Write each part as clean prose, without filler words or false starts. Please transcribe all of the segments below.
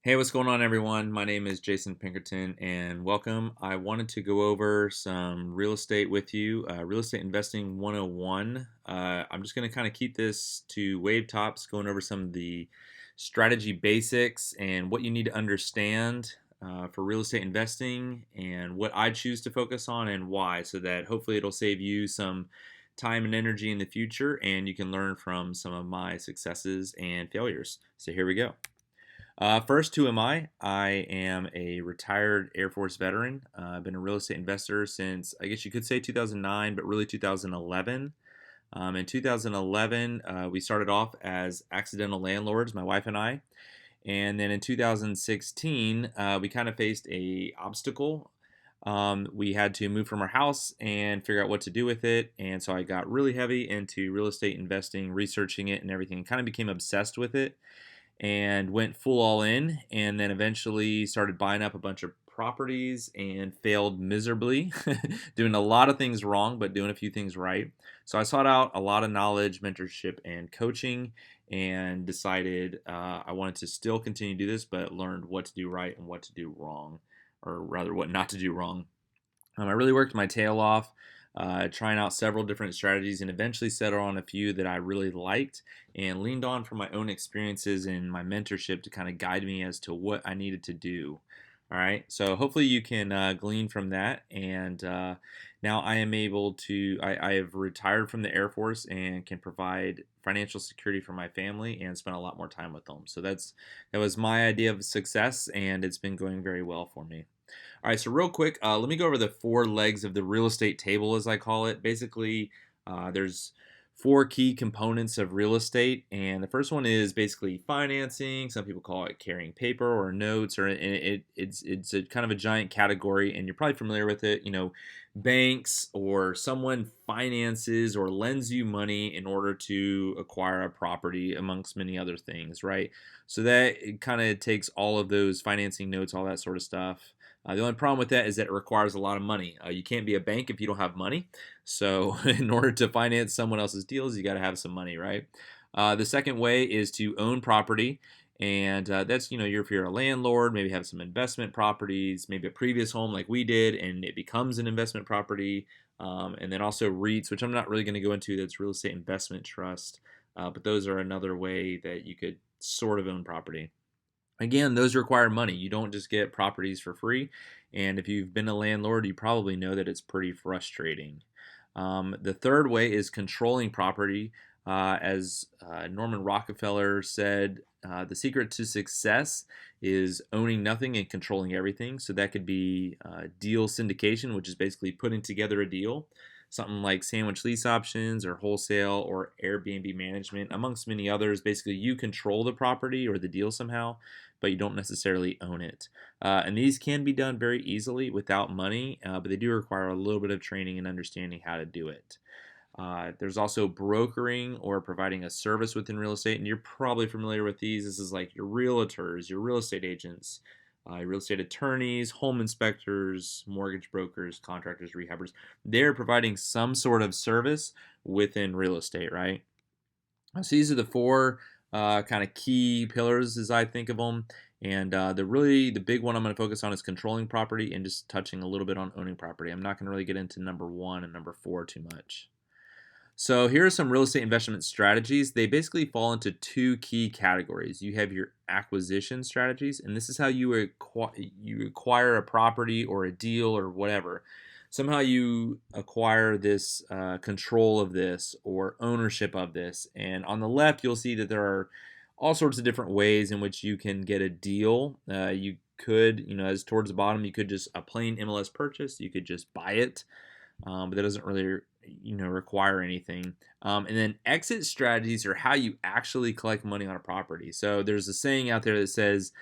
Hey, what's going on, everyone? My name is Jason Pinkerton, and welcome. I wanted to go over some real estate with you, real estate investing 101. I'm just going to kind of keep this to wave tops, going over some of the strategy basics and what you need to understand for real estate investing and what I choose to focus on and why, so that hopefully it'll save you some time and energy in the future and you can learn from some of my successes and failures. So here we go. First, who am I? I am a retired Air Force veteran. I've been a real estate investor since, I guess you could say 2009, but really 2011. In 2011, we started off as accidental landlords, my wife and I. And then in 2016, we kind of faced a obstacle. We had to move from our house and figure out what to do with it. And so I got really heavy into real estate investing, researching it and everything, and kind of became obsessed with it and went full all in, and then eventually started buying up a bunch of properties and failed miserably, doing a lot of things wrong, but doing a few things right. So I sought out a lot of knowledge, mentorship, and coaching, and decided I wanted to still continue to do this, but learned what to do right and what to do wrong, or rather, what not to do wrong. I really worked my tail off, trying out several different strategies, and eventually settled on a few that I really liked and leaned on from my own experiences and my mentorship to kind of guide me as to what I needed to do. All right, so hopefully you can glean from that. And now I am able to, I have retired from the Air Force and can provide financial security for my family and spend a lot more time with them. So that was my idea of success, and it's been going very well for me. All right, so real quick, let me go over the four legs of the real estate table, as I call it. Basically, there's four key components of real estate, and the first one is basically financing. Some people call it carrying paper or notes, or it's a kind of a giant category, and you're probably familiar with it. Banks or someone finances or lends you money in order to acquire a property, amongst many other things, right? So that it kind of takes all of those financing notes, all that sort of stuff. The only problem with that is that it requires a lot of money. You can't be a bank if you don't have money. So, in order to finance someone else's deals, you got to have some money, right? The second way is to own property. And that's, if you're a landlord, maybe have some investment properties, maybe a previous home like we did, and it becomes an investment property. And then also REITs, which I'm not really going to go into, that's real estate investment trust. But those are another way that you could sort of own property. Again, those require money. You don't just get properties for free. And if you've been a landlord, you probably know that it's pretty frustrating. The third way is controlling property. As Norman Rockefeller said, the secret to success is owning nothing and controlling everything. So that could be deal syndication, which is basically putting together a deal. Something like sandwich lease options or wholesale or Airbnb management, amongst many others. Basically, you control the property or the deal somehow, but you don't necessarily own it. And these can be done very easily without money, but they do require a little bit of training and understanding how to do it. There's also brokering or providing a service within real estate, and you're probably familiar with these. This is like your realtors, your real estate agents, real estate attorneys, home inspectors, mortgage brokers, contractors, rehabbers. They're providing some sort of service within real estate, right? So these are the four kind of key pillars as I think of them. And the big one I'm going to focus on is controlling property and just touching a little bit on owning property. I'm not going to really get into number one and number four too much. So here are some real estate investment strategies. They basically fall into two key categories. You have your acquisition strategies, and this is how you acquire a property or a deal or whatever. Somehow you acquire this control of this or ownership of this. And on the left, you'll see that there are all sorts of different ways in which you can get a deal. You could, as towards the bottom, you could just a plain MLS purchase. You could just buy it, but that doesn't really require anything. And then exit strategies are how you actually collect money on a property. So there's a saying out there that says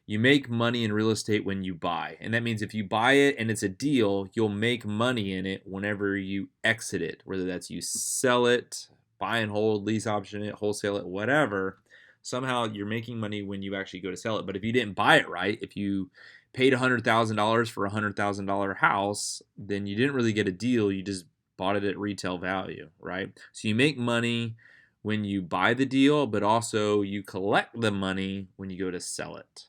you make money in real estate when you buy, and that means if you buy it and it's a deal, you'll make money in it whenever you exit it, whether that's you sell it, buy and hold, lease option it, wholesale it, whatever. Somehow you're making money when you actually go to sell it. But if you didn't buy it right, if you paid $100,000 for a $100,000 house, then you didn't really get a deal. You just bought it at retail value, right? So you make money when you buy the deal, but also you collect the money when you go to sell it.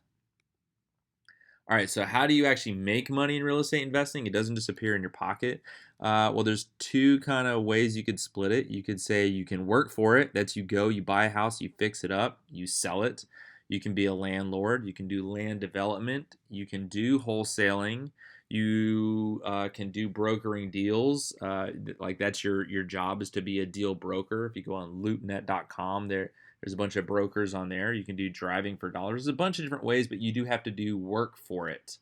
All right, so how do you actually make money in real estate investing? It doesn't just appear in your pocket. Well, there's two kind of ways you could split it. You could say you can work for it. That's you go, you buy a house, you fix it up, you sell it. You can be a landlord. You can do land development. You can do wholesaling. You can do brokering deals. Like that's your job is to be a deal broker. If you go on loopnet.com, there's a bunch of brokers on there. You can do driving for dollars. There's a bunch of different ways, but you do have to do work for it.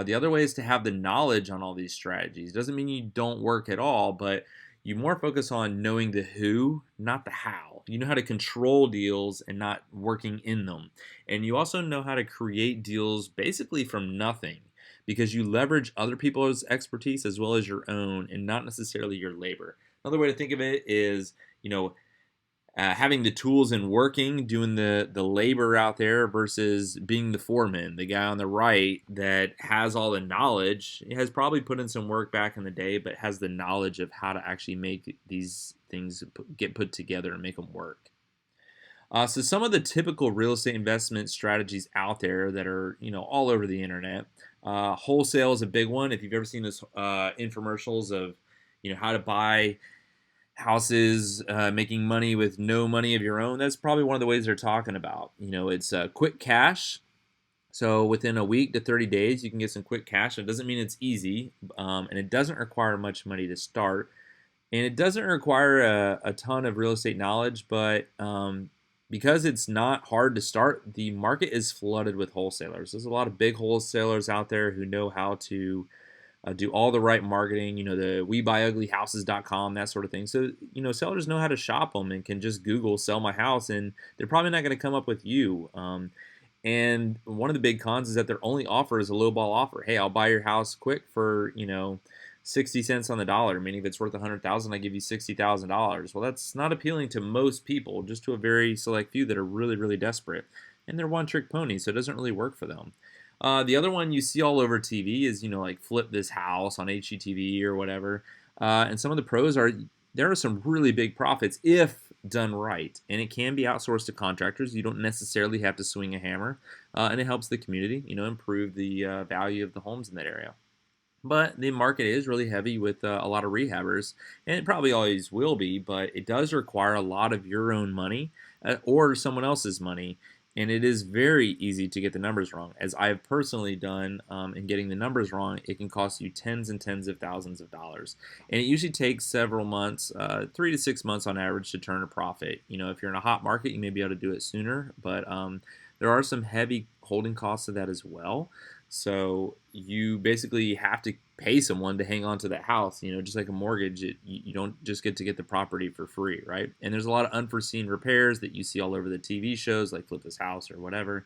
The other way is to have the knowledge on all these strategies. Doesn't mean you don't work at all, but you more focus on knowing the who, not the how. You know how to control deals and not working in them. And you also know how to create deals basically from nothing because you leverage other people's expertise as well as your own and not necessarily your labor. Another way to think of it is, having the tools and working, doing the labor out there versus being the foreman, the guy on the right that has all the knowledge, has probably put in some work back in the day, but has the knowledge of how to actually make these things get put together and make them work. So some of the typical real estate investment strategies out there that are all over the internet. Wholesale is a big one. If you've ever seen those infomercials of how to buy houses, making money with no money of your own, that's probably one of the ways they're talking about. It's quick cash. So within a week to 30 days, you can get some quick cash. It doesn't mean it's easy, and it doesn't require much money to start. And it doesn't require a ton of real estate knowledge, but because it's not hard to start, the market is flooded with wholesalers. There's a lot of big wholesalers out there who know how to do all the right marketing, the WeBuyUglyHouses.com, that sort of thing. So, sellers know how to shop them and can just Google sell my house, and they're probably not going to come up with you. And one of the big cons is that their only offer is a lowball offer. Hey, I'll buy your house quick for, 60 cents on the dollar, meaning if it's worth 100,000, I give you $60,000. Well, that's not appealing to most people, just to a very select few that are really, really desperate. And they're one-trick ponies, so it doesn't really work for them. The other one you see all over TV is, like Flip This House on HGTV or whatever. And some of the pros there are some really big profits if done right. And it can be outsourced to contractors. You don't necessarily have to swing a hammer. And it helps the community, improve the value of the homes in that area. But the market is really heavy with a lot of rehabbers, and it probably always will be, but it does require a lot of your own money or someone else's money, and it is very easy to get the numbers wrong. As I've personally done in getting the numbers wrong, it can cost you tens and tens of thousands of dollars. And it usually takes several months, 3 to 6 months on average, to turn a profit. If you're in a hot market, you may be able to do it sooner, but there are some heavy holding costs of that as well. So you basically have to pay someone to hang on to that house. Just like a mortgage, you don't just get to get the property for free, right? And there's a lot of unforeseen repairs that you see all over the TV shows, like Flip This House or whatever.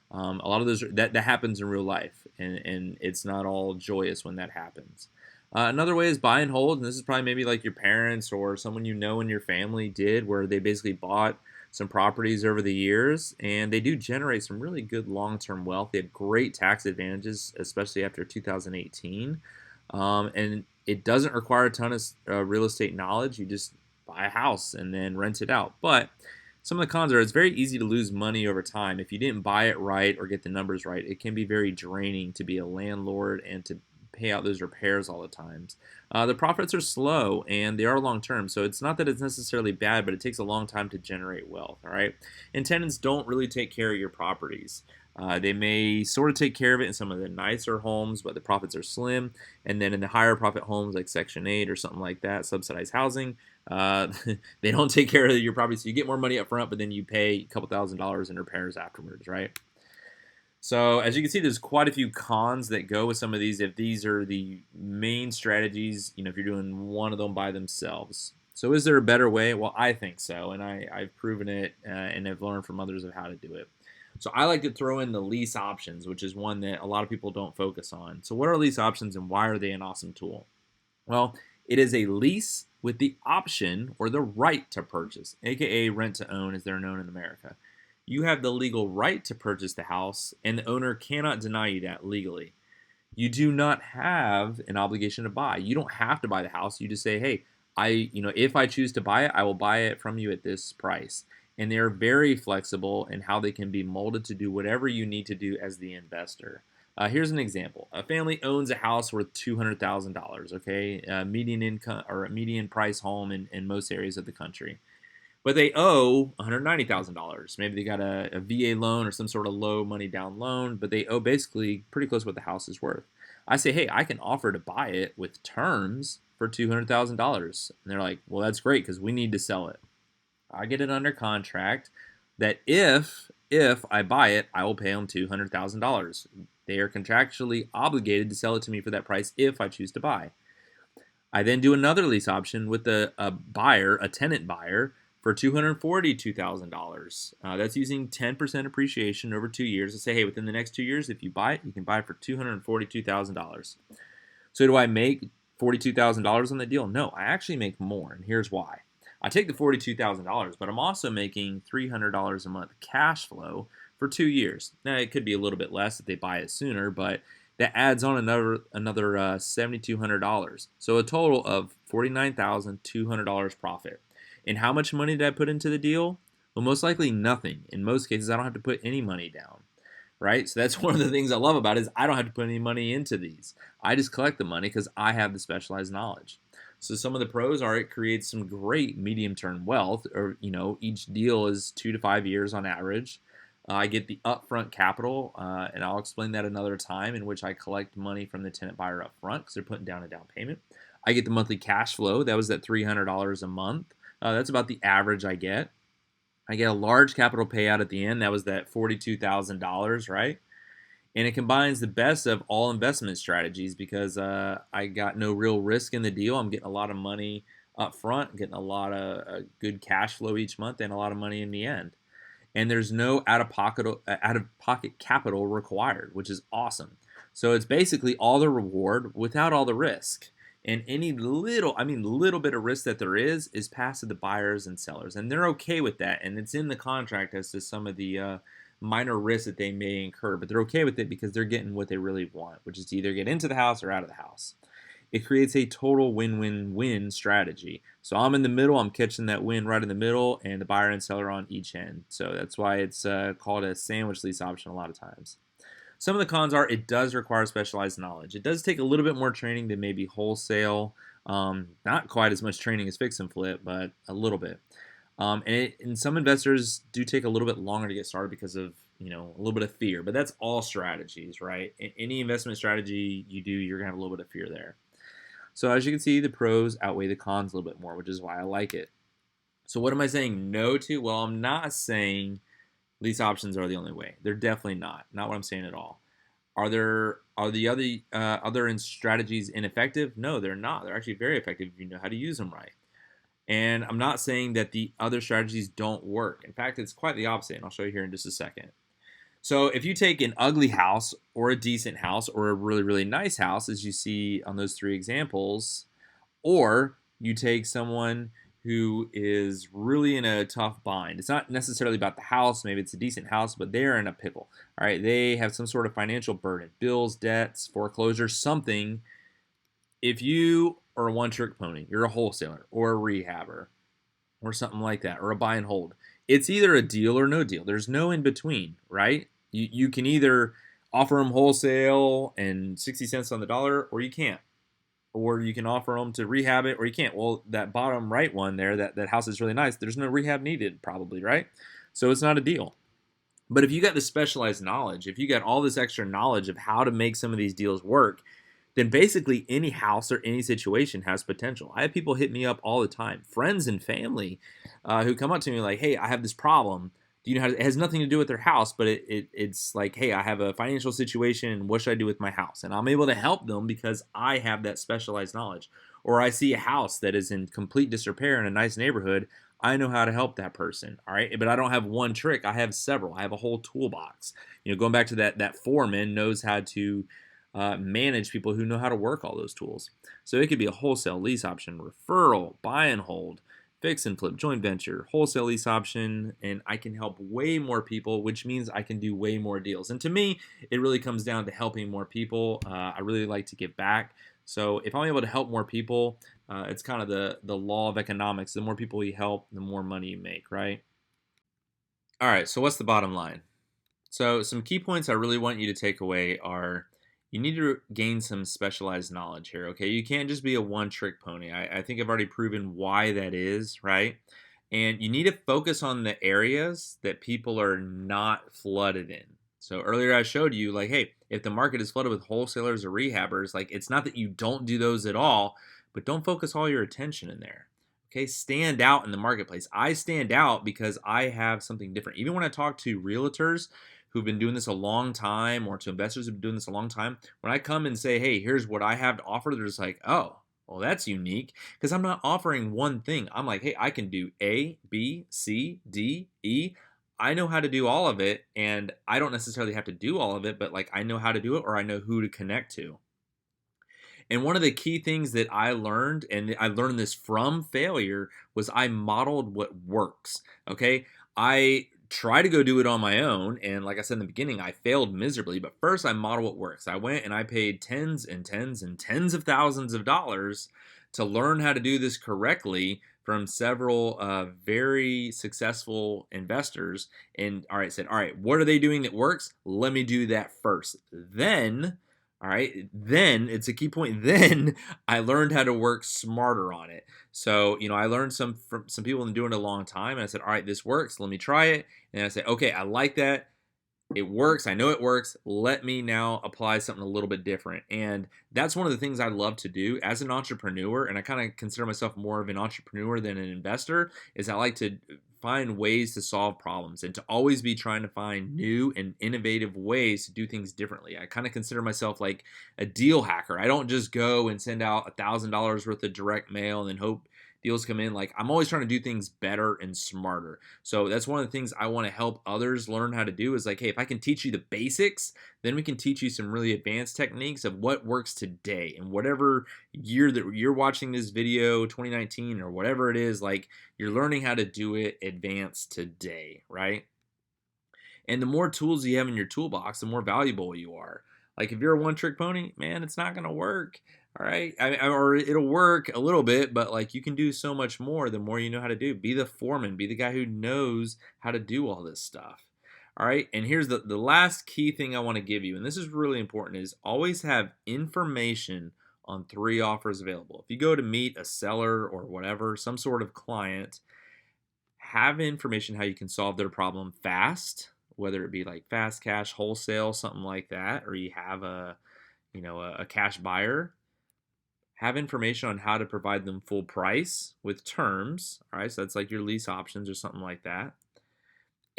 A lot of those that happens in real life, and it's not all joyous when that happens. Another way is buy and hold, and this is probably maybe like your parents or someone in your family did, where they basically bought some properties over the years, and they do generate some really good long-term wealth. They have great tax advantages, especially after 2018, and it doesn't require a ton of real estate knowledge. You just buy a house and then rent it out. But some of the cons are it's very easy to lose money over time. If you didn't buy it right or get the numbers right, it can be very draining to be a landlord and to pay out those repairs all the times. The profits are slow and they are long term, so it's not that it's necessarily bad, but it takes a long time to generate wealth. All right, and tenants don't really take care of your properties. They may sort of take care of it in some of the nicer homes, but the profits are slim. And then in the higher profit homes like Section 8 or something like that, subsidized housing, they don't take care of your property, so you get more money up front, but then you pay a couple $1,000s in repairs afterwards, right? So as you can see, there's quite a few cons that go with some of these if these are the main strategies, if you're doing one of them by themselves. So is there a better way? Well, I think so, and I've proven it and I've learned from others of how to do it. So I like to throw in the lease options, which is one that a lot of people don't focus on. So what are lease options and why are they an awesome tool? Well, it is a lease with the option or the right to purchase, aka rent to own as they're known in America. You have the legal right to purchase the house, and the owner cannot deny you that legally. You do not have an obligation to buy. You don't have to buy the house. You just say, hey, if I choose to buy it, I will buy it from you at this price. And they're very flexible in how they can be molded to do whatever you need to do as the investor. Here's an example. A family owns a house worth $200,000, okay? Median income or a median price home in most areas of the country. But they owe $190,000. Maybe they got a VA loan or some sort of low money down loan, but they owe basically pretty close to what the house is worth. I say, hey, I can offer to buy it with terms for $200,000. And they're like, well, that's great because we need to sell it. I get it under contract that if I buy it, I will pay them $200,000. They are contractually obligated to sell it to me for that price if I choose to buy. I then do another lease option with a buyer, a tenant buyer, for $242,000. That's using 10% appreciation over 2 years. I say, hey, within the next 2 years, if you buy it, you can buy it for $242,000. So do I make $42,000 on the deal? No, I actually make more, and here's why. I take the $42,000, but I'm also making $300 a month cash flow for 2 years. Now, it could be a little bit less if they buy it sooner, but that adds on another $7,200. So a total of $49,200 profit. And how much money did I put into the deal? Well, most likely nothing. In most cases, I don't have to put any money down, right? So that's one of the things I love about it is I don't have to put any money into these. I just collect the money because I have the specialized knowledge. So some of the pros are it creates some great medium-term wealth, or each deal is 2 to 5 years on average. I get the upfront capital, and I'll explain that another time, in which I collect money from the tenant buyer up front because they're putting down a down payment. I get the monthly cash flow. That was at $300 a month. That's about the average I get. I get a large capital payout at the end. That was that $42,000, right? And it combines the best of all investment strategies because I got no real risk in the deal. I'm getting a lot of money up front, getting a lot of good cash flow each month, and a lot of money in the end. And there's no out of pocket capital required, which is awesome. So it's basically all the reward without all the risk. And any little bit of risk that there is passed to the buyers and sellers, and they're okay with that. And it's in the contract as to some of the minor risks that they may incur, but they're okay with it because they're getting what they really want, which is to either get into the house or out of the house. It creates a total win-win-win strategy. So I'm in the middle, I'm catching that win right in the middle, and the buyer and seller on each end. So that's why it's called a sandwich lease option a lot of times. Some of the cons are it does require specialized knowledge. It does take a little bit more training than maybe wholesale. Not quite as much training as fix and flip, but a little bit. And some investors do take a little bit longer to get started because of a little bit of fear. But that's all strategies, right? Any investment strategy you do, you're gonna have a little bit of fear there. So as you can see, the pros outweigh the cons a little bit more, which is why I like it. So what am I saying no to? Well, I'm not saying lease options are the only way. They're definitely not. Not what I'm saying at all. Are the other strategies ineffective? No, they're not. They're actually very effective if you know how to use them right. And I'm not saying that the other strategies don't work. In fact, it's quite the opposite, and I'll show you here in just a second. So if you take an ugly house or a decent house or a really, really nice house, as you see on those three examples, or you take someone who is really in a tough bind. It's not necessarily about the house. Maybe it's a decent house, but they're in a pickle. All right, they have some sort of financial burden, bills, debts, foreclosure, something. If you are a one-trick pony, you're a wholesaler or a rehabber or something like that, or a buy and hold. It's either a deal or no deal. There's no in between, right? You can either offer them wholesale and 60 cents on the dollar, or you can't. Or you can offer them to rehab it, or you can't. Well, that bottom right one there, that house is really nice. There's no rehab needed, probably, right? So it's not a deal. But if you got the specialized knowledge, if you got all this extra knowledge of how to make some of these deals work, then basically any house or any situation has potential. I have people hit me up all the time, friends and family, who come up to me like, hey, I have this problem. Do you know how it has nothing to do with their house, but it's like, hey, I have a financial situation, and what should I do with my house? And I'm able to help them because I have that specialized knowledge. Or I see a house that is in complete disrepair in a nice neighborhood. I know how to help that person, all right? But I don't have one trick. I have several. I have a whole toolbox. Going back to that foreman knows how to manage people who know how to work all those tools. So it could be a wholesale lease option, referral, buy and hold, fix and flip, joint venture, wholesale lease option, and I can help way more people, which means I can do way more deals. And to me, it really comes down to helping more people. I really like to give back. So if I'm able to help more people, it's kind of the law of economics. The more people you help, the more money you make, right? All right, so what's the bottom line? So, some key points I really want you to take away are you need to gain some specialized knowledge here, okay? You can't just be a one trick pony. I think I've already proven why that is, right? And you need to focus on the areas that people are not flooded in. So, earlier I showed you, like, hey, if the market is flooded with wholesalers or rehabbers, like, it's not that you don't do those at all, but don't focus all your attention in there. Okay, stand out in the marketplace. I stand out because I have something different. Even when I talk to realtors, who've been doing this a long time or to investors who've been doing this a long time, when I come and say, hey, here's what I have to offer, they're just like, oh, well, that's unique because I'm not offering one thing. I'm like, hey, I can do A, B, C, D, E. I know how to do all of it, and I don't necessarily have to do all of it, but like I know how to do it or I know who to connect to. And one of the key things that I learned, and I learned this from failure, was I modeled what works. Okay. I try to go do it on my own. And like I said in the beginning, I failed miserably. But first, I model what works. I went and I paid tens and tens and tens of thousands of dollars to learn how to do this correctly from several very successful investors. And all right, said, all right, what are they doing that works? Let me do that first. Then all right. Then it's a key point. Then I learned how to work smarter on it. So, I learned from some people doing it a long time. And I said, all right, this works. Let me try it. And I said, okay, I like that. It works. I know it works. Let me now apply something a little bit different. And that's one of the things I love to do as an entrepreneur. And I kind of consider myself more of an entrepreneur than an investor, is I like to find ways to solve problems and to always be trying to find new and innovative ways to do things differently. I kind of consider myself like a deal hacker. I don't just go and send out $1,000 worth of direct mail and then hope deals come in. Like, I'm always trying to do things better and smarter. So that's one of the things I want to help others learn how to do, is like, hey, if I can teach you the basics, then we can teach you some really advanced techniques of what works today. And whatever year that you're watching this video, 2019 or whatever it is, like, you're learning how to do it advanced today, right? And the more tools you have in your toolbox, the more valuable you are. Like, if you're a one trick pony, man, it's not going to work. All right. Or it'll work a little bit, but like, you can do so much more the more you know how to do. Be the foreman, be the guy who knows how to do all this stuff. All right. And here's the last key thing I want to give you. And this is really important, is always have information on 3 offers available. If you go to meet a seller or whatever, some sort of client, have information how you can solve their problem fast, whether it be like fast cash, wholesale, something like that, or you have a cash buyer. Have information on how to provide them full price with terms. All right, so that's like your lease options or something like that.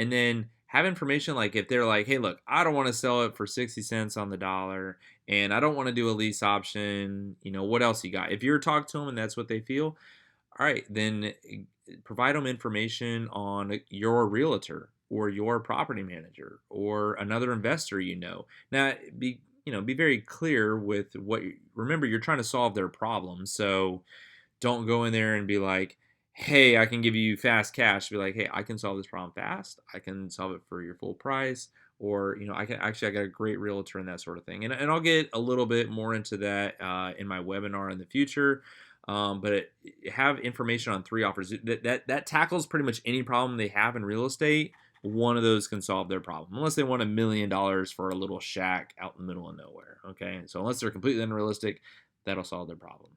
And then have information like, if they're like, hey, look, I don't want to sell it for 60 cents on the dollar and I don't want to do a lease option, what else you got? If you're talking to them and that's what they feel, all right, then provide them information on your realtor or your property manager or another investor. Now, be very clear with remember, you're trying to solve their problem. So don't go in there and be like, hey, I can give you fast cash. Be like, hey, I can solve this problem fast. I can solve it for your full price. Or, I got a great realtor and that sort of thing. And I'll get a little bit more into that in my webinar in the future. But have information on 3 offers. That tackles pretty much any problem they have in real estate. One of those can solve their problem, unless they want $1 million for a little shack out in the middle of nowhere. Okay, so unless they're completely unrealistic, that'll solve their problem.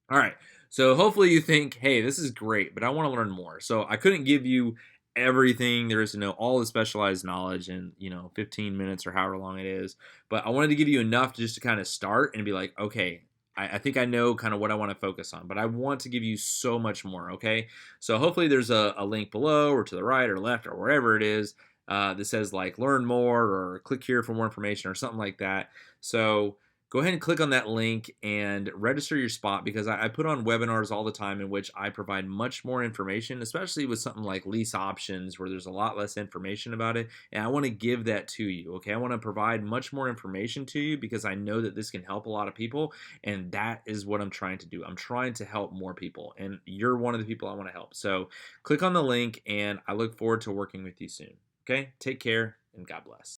All right. So hopefully you think, hey, this is great, but I want to learn more. So I couldn't give you everything there is to know, all the specialized knowledge in 15 minutes or however long it is. But I wanted to give you enough just to kind of start and be like, okay, I think I know kind of what I want to focus on, but I want to give you so much more. Okay. So hopefully there's a link below or to the right or left or wherever it is that says like learn more or click here for more information or something like that. So go ahead and click on that link and register your spot, because I put on webinars all the time in which I provide much more information, especially with something like lease options where there's a lot less information about it. And I want to give that to you. Okay. I want to provide much more information to you because I know that this can help a lot of people. And that is what I'm trying to do. I'm trying to help more people. And you're one of the people I want to help. So click on the link and I look forward to working with you soon. Okay. Take care and God bless.